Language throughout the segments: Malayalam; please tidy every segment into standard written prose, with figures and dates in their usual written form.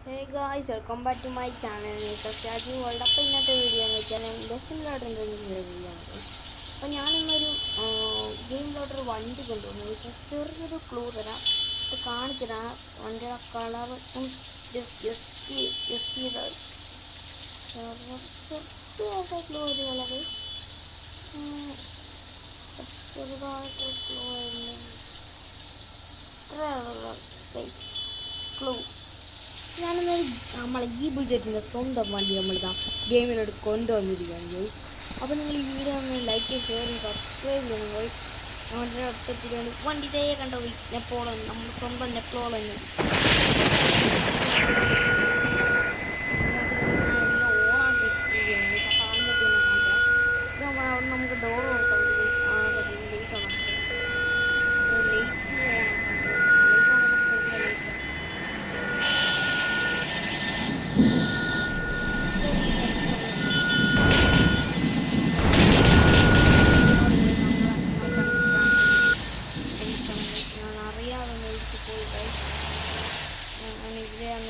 Hey guys, welcome back to my channel. Subscribe world. അപ്പോൾ ഇന്നത്തെ വീഡിയോ എന്ന് വെച്ചാൽ ബസ്സിൻ ലോട്ടറിൻ്റെ വീഡിയോ ആണ്. അപ്പോൾ ഞാനിന്നൊരു ഗെയിം ലോട്ടറി വണ്ടി കൊണ്ടുവന്നു. ചെറിയൊരു ക്ലൂ തരാം, ഇത് കാണിച്ചു തരാം. വണ്ടിയുടെ കളർ ജസ്റ്റ് ചെയ്ത് ചെറുതായിട്ട് ക്ലൂ ഒരു കളർ ചെറുതായിട്ട് ക്ലൂ ക്ലൂ ഞാനൊന്നൊരു നമ്മളെ ഈ ബുജറ്റിൻ്റെ സ്വന്തം വണ്ടി നമ്മളിതാ ഗെയിമിലോട്ട് കൊണ്ടുവന്നിരിക്കുകയാണ് ഗൈസ്. അപ്പോൾ നിങ്ങൾ ഈ വീഡിയോ ഒന്ന് ലൈക്ക് ഷെയർ സബ്സ്ക്രൈബ് ചെയ്യണം ഗൈസ്. നമ്മുടെ ഒറ്റത്തിലാണ് വണ്ടി ഇതേ കണ്ടോ ഗൈസ്, നെപ്പോളൻ, നമ്മുടെ സ്വന്തം നെപ്പോളൻ. നമുക്ക് ഡോർ കൊടുക്കാം, ലേറ്റ് ഓണാക്കാം.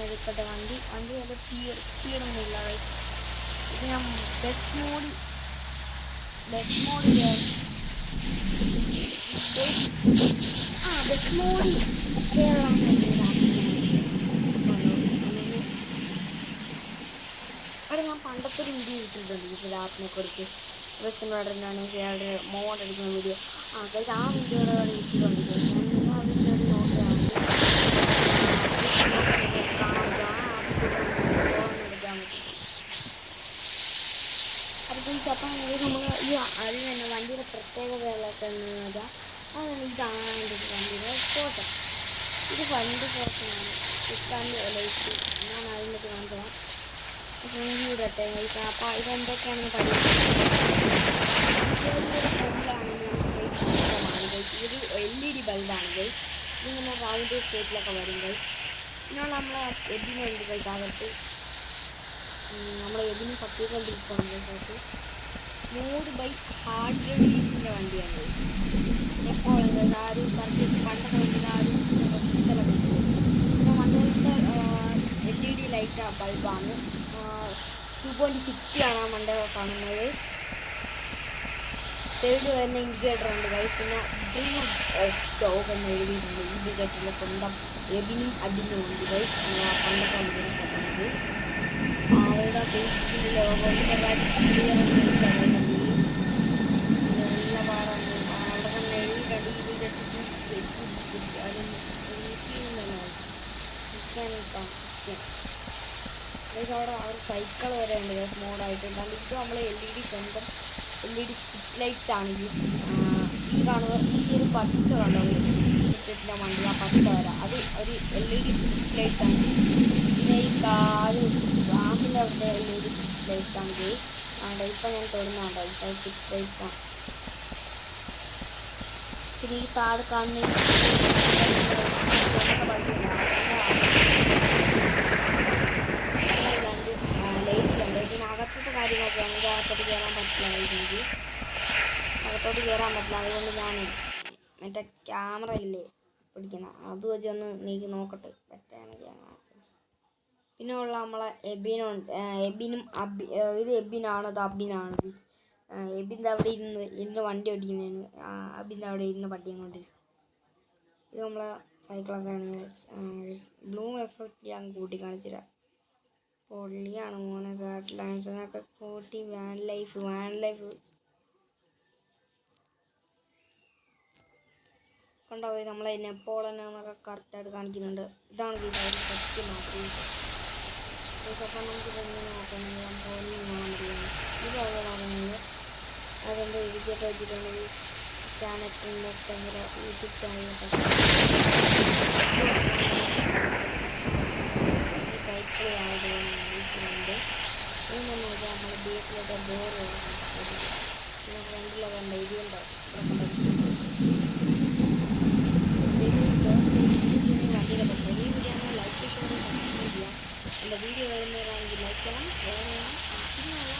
എടുക്കട്ടെ വണ്ടി അത് സ്പീഡൊന്നുമില്ല. ഇത് ഞാൻ ബെസ്റ്റ് മോഡിൽ ബെസ്റ്റ് മോഡിൽ അവിടെ ഞാൻ പണ്ടത്തെ ഒരു വീഡിയോ ഇട്ടിട്ടുണ്ട് ഇപ്പോൾ ആപ്പിനെ കുറിച്ച്. ബസ്സിനോടനാണെങ്കിൽ അയാളുടെ മോഡ് എടുക്കുന്ന വീഡിയോ അതായത് ആ വീഡിയോയുടെ ഇട്ടിട്ടുണ്ട്. ഞാൻ അതിൻ്റെ ഒരു നോക്കുകയാണ് അപ്പം നമ്മൾ ഈ അത് തന്നെ വണ്ടിയുടെ പ്രത്യേകതകളൊക്കെ എന്നുവെച്ചാൽ അതാണ് ഇതാണ് വണ്ടിയുടെ ഫോട്ടോ. ഇത് വണ്ടി ഫോട്ടോയാണ് ഇട്ടാൻ്റെ ലൈറ്റ്. ഞാൻ അതിൻ്റെ കാണിക്കാം ഫ്രണ്ടിലിടട്ടെ. അപ്പോൾ ഇതെന്തൊക്കെയാണെന്ന് പഠിക്കാം. ഇത് LED ബൾബാണ് ഗൈസ്. ഇതിങ്ങനെ റൗണ്ട് ഷേപ്പിലൊക്കെ വരും ഗൈസ്. പിന്നെയുള്ള നമ്മളെ എബിനുണ്ട് ഗൈസ്. അകത്ത് നമ്മളെ എബിനും പത്തിക്കൊണ്ടിരിക്കുകയാണ് ഗൈസ്. 100 ഹാർഡ് റിലീസിൻ്റെ വണ്ടിയാണ് ഗൈസ്. എപ്പോഴും ഗൈസ് ആ ഒരു പണ്ടൊക്കെ വണ്ടിയിൽ ആ ഒരു പിന്നെ മണ്ടത്തെ LED ലൈറ്റ് ബൾബാണ്. 2.50 ആണ് ആ മണ്ട കാണുന്നത്. സൈഡിൽ വരുന്ന ഇൻഡിക്കേറ്റർ ഉണ്ട് ഗൈസ്. പിന്നെ ഡ്രീം ഓഫ് സ്റ്റോക്ക് എന്ന് എഴുതിയിട്ടുണ്ട്. ഇൻഡിക്കേറ്ററിൻ്റെ സ്വന്തം എബിനും അബിനും ഉണ്ട് ഗൈസ്. പണ്ടൊക്കെ വണ്ടിനെ പറയുന്നത് അവരുടെ ഫേസ്ബുക്കിൽ ലോകോട്ട് ചെറുതായിട്ട് നല്ല പാടാണ്. അവിടെ തന്നെ എഴുതിയിട്ടുണ്ട് അവിടെ ആ ഒരു സൈക്കിൾ വരെ ഉണ്ട് ഗൈസ് മോഡായിട്ട്. കാരണം ഇത് നമ്മൾ LED സ്വന്തം LED സ്ട്രിറ്റ് ലൈറ്റ്സാണ്. ഈ കാണുക ഈ ഒരു പച്ച കണ്ടോ സ്ട്രിറ്റിൻ്റെ വണ്ടി, ആ പച്ച വര അത് ഒരു LED സ്ട്രിറ്റ് ലൈറ്റ്സാണ്. പിന്നെ ഈ കാല് ഗ്ലാസിൻ്റെ അവിടുത്തെ LED സ്ട്രിറ്റ് ലൈറ്റ്സാണ് ഇത്. ആണ്ട് ഇപ്പം ഞാൻ തൊടുന്നുണ്ടോ ഇപ്പം സ്ട്രിറ്റ് ലൈറ്റ്സാണ്. പിന്നെ ഈ താഴെ കാണുന്ന അകത്തത്തെ കാര്യങ്ങളൊക്കെ ആണെങ്കിൽ അകത്തോട്ട് കയറാൻ പറ്റില്ല. എനിക്ക് അകത്തോട്ട് കയറാൻ പറ്റില്ല. അതുകൊണ്ട് ഞാൻ മറ്റേ ക്യാമറ ഇല്ലേ പിടിക്കണം അത് വെച്ച് ഒന്ന് നീക്കി നോക്കട്ടെ പറ്റുകയാണെങ്കിൽ ഞാൻ കാണിച്ചു. പിന്നെ ഉള്ള നമ്മളെ എബിനുണ്ട്. എബിനും ഇത് എബിനാണ്, അത് അബിനാണ്. എബിൻ്റെ അവിടെ ഇരുന്ന് വണ്ടി ഓടിക്കുന്നതാണ്. അബിൻ്റെ അവിടെ ഇരുന്ന് പട്ടിയും കൊണ്ടിരിക്കും. ഇത് നമ്മളെ സൈക്കിളൊക്കെയാണ്. ബ്ലൂം എഫക്റ്റ് ഞാൻ കൂട്ടി കാണിച്ചില്ല. പൊള്ളിയാണ് മോനെ. സാറ്റ് ലൈൻസിനൊക്കെ കൂട്ടി വാൻ ലൈഫ് കണ്ടോ. നമ്മളെ നെപ്പോളനൊക്കെ കറക്റ്റായിട്ട് കാണിക്കുന്നുണ്ട്. ഇതാണ് ഫസ്റ്റ് മാറ്റി. അപ്പം നമുക്ക് തന്നെ നോക്കണമെങ്കിൽ ഇത് അവിടെ പറയുന്നത് അതെൻ്റെ എഴുതിയൊക്കെ വെച്ചിട്ടുണ്ടെങ്കിൽ ചാനറ്റിൻ്റെ ഭയങ്കര യൂട്യൂബ് ചാനലൊക്കെ സൈക്കിൾ ആയതുകൊണ്ട് ഇതെന്ന് വെച്ചാൽ നമ്മൾ ബീച്ചിലൊക്കെ ഡോർ പിന്നെ ഫ്രണ്ടിലൊക്കെ ഉണ്ട് ഇതുണ്ടോ വണ്ടിയിലൊക്കെ ഈ വീഡിയോ ഒന്ന് ലൈക്ക് ചെയ്ത് സബ്സ്ക്രൈബ് ചെയ്യാം. എൻ്റെ വീഡിയോ വരുന്നവരാണെങ്കിൽ ലൈക്ക് ചെയ്യണം, ഷെയർ ചെയ്യണം. പിന്നെയുള്ള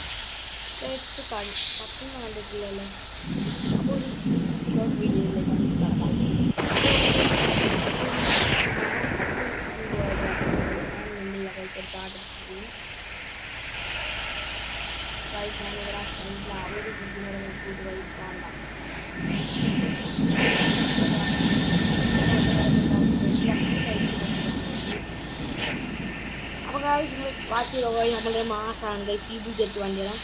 കേട്ട് പറ്റുന്ന കണ്ടിട്ടില്ലല്ലോ. അപ്പോൾ ഒരു ഷോർട്ട് വീഡിയോയിലേക്ക് കടക്കാം. കൂട്ടി വഹിക്കാണ്ട. അപ്പോൾ ഗൈസ് വാച്ച് ചെയ്തോ, നമ്മുടെ മാസമാണ് ഗൈസ് ഈ ബുജറ്റ് വണ്ടിയുടെ